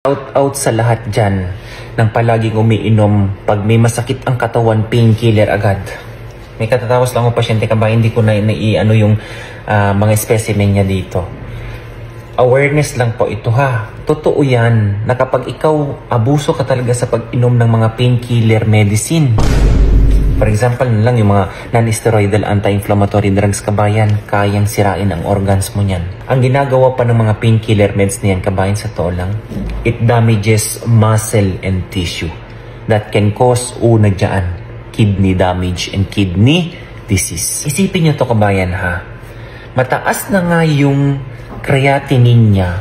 Out sa lahat dyan ng palaging umiinom pag may masakit ang katawan, painkiller agad. May katatawas lang ako pasyente ka ba, hindi ko na ano yung mga specimen niya dito. Awareness lang po ito ha. Totoo yan na kapag ikaw abuso ka talaga sa pag-inom ng mga painkiller medicine. For example na lang yung mga non-steroidal anti-inflammatory drugs kabayan, kayang sirain ang organs mo niyan. Ang ginagawa pa ng mga painkiller meds niyan kabayan sa totoo lang, it damages muscle and tissue that can cause una dyan, kidney damage and kidney disease. Isipin nyo to kabayan ha, mataas na nga yung creatinine niya,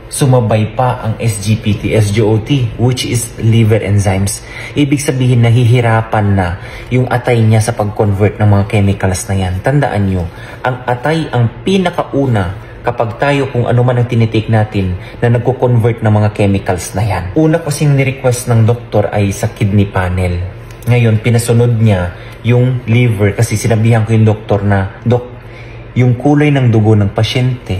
sumabay pa ang SGPT, SGOT, which is liver enzymes. Ibig sabihin nahihirapan na yung atay niya sa pag-convert ng mga chemicals na yan. Tandaan nyo, ang atay ang pinakauna kapag tayo kung ano man ang tinitake natin na nagko-convert ng mga chemicals na yan. Una kasing ni-request ng doktor ay sa kidney panel. Ngayon, pinasunod niya yung liver kasi sinabihan ko yung doktor na, Dok, yung kulay ng dugo ng pasyente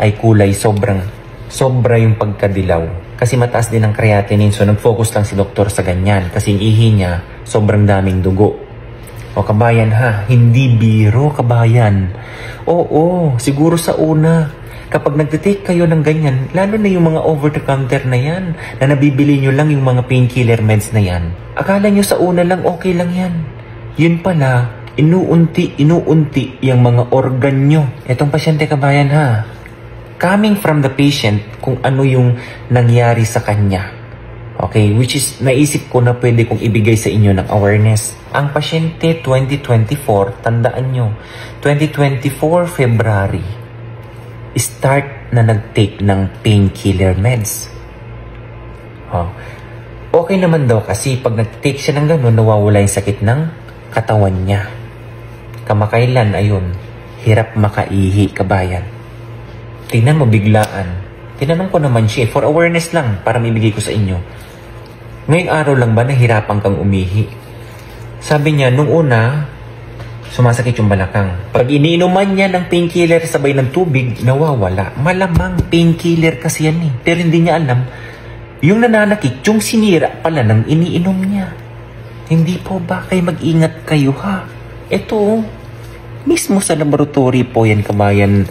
ay kulay sobra yung pagkadilaw. Kasi mataas din ang creatinine. So, nag-focus lang si doktor sa ganyan. Kasi yung ihi niya, sobrang daming dugo. O kabayan ha, hindi biro kabayan. Oo, siguro sa una, kapag nagtitake kayo ng ganyan, lalo na yung mga over-the-counter na yan, na nabibili nyo lang yung mga painkiller meds na yan, akala nyo sa una lang okay lang yan. Yun pala, inuunti yung mga organ nyo. Etong pasyente kabayan ha, coming from the patient kung ano yung nangyari sa kanya. Okay, which is naisip ko na pwede kong ibigay sa inyo ng awareness. Ang pasyente 2024, tandaan nyo, 2024 February, start na nag-take ng painkiller meds. Okay naman daw kasi pag nag-take siya ng gano'n, nawawala yung sakit ng katawan niya. Kamakailan, ayun, hirap makaihi kabayan. Tingnan mo biglaan. Tinanong ko naman siya, for awareness lang, para maibigay ko sa inyo. Ngayong araw lang ba nahirapan kang umihi? Sabi niya, nung una, sumasakit yung balakang. Pag iniinuman niya ng painkiller sabay ng tubig, nawawala. Malamang painkiller kasi yan eh. Pero hindi niya alam, yung nananakit, yung sinira pala ng iniinom niya. Hindi po ba kayo mag-ingat kayo ha? Ito, mismo sa laboratory po yan kabayan,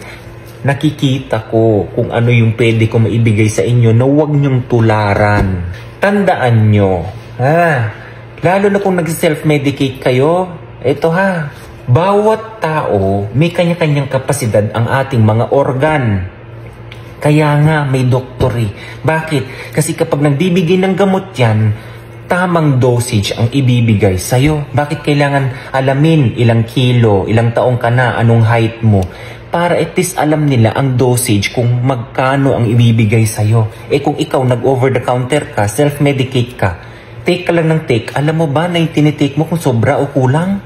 nakikita ko kung ano yung pwede ko maibigay sa inyo na huwag nyong tularan. Tandaan nyo, lalo na kung nag-self-medicate kayo, ito ha, bawat tao may kanya-kanyang kapasidad ang ating mga organ. Kaya nga may doktor eh. Bakit? Kasi kapag nagbibigay ng gamot yan, tamang dosage ang ibibigay sa'yo. Bakit kailangan alamin ilang kilo, ilang taong ka na, anong height mo? Para at least alam nila ang dosage kung magkano ang ibibigay sa'yo. Kung ikaw nag-over-the-counter ka, self-medicate ka, take ka lang ng take, alam mo ba na yung tinitake mo kung sobra o kulang?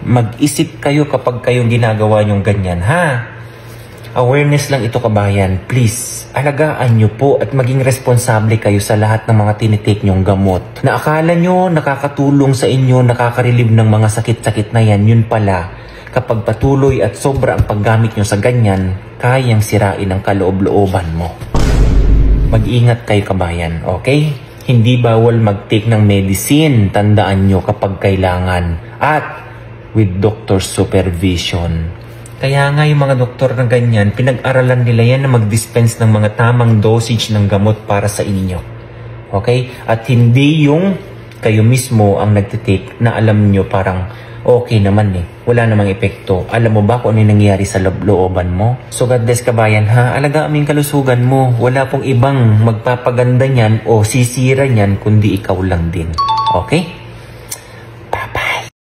Mag-isip kayo kapag kayong ginagawa nyong ganyan, ha? Awareness lang ito kabayan. Please, alagaan nyo po at maging responsable kayo sa lahat ng mga tinitake nyong gamot. Na akala nyo nakakatulong sa inyo, nakaka-relieve ng mga sakit-sakit na yan, yun pala. Kapag patuloy at sobra ang paggamit nyo sa ganyan, kayang sirain ang kaloob-looban mo. Mag-ingat kayo kabayan, okay? Hindi bawal mag-take ng medicine, tandaan nyo kapag kailangan. At with doctor supervision. Kaya nga yung mga doktor na ganyan, pinag-aralan nila yan na mag-dispense ng mga tamang dosage ng gamot para sa inyo. Okay? At hindi yung kayo mismo ang nagtitake na alam nyo parang okay naman eh. Wala namang epekto. Alam mo ba kung ano yung nangyayari sa looban mo? So God bless kabayan ha. Alagaan mo yung kalusugan mo. Wala pong ibang magpapaganda niyan o sisira niyan kundi ikaw lang din. Okay?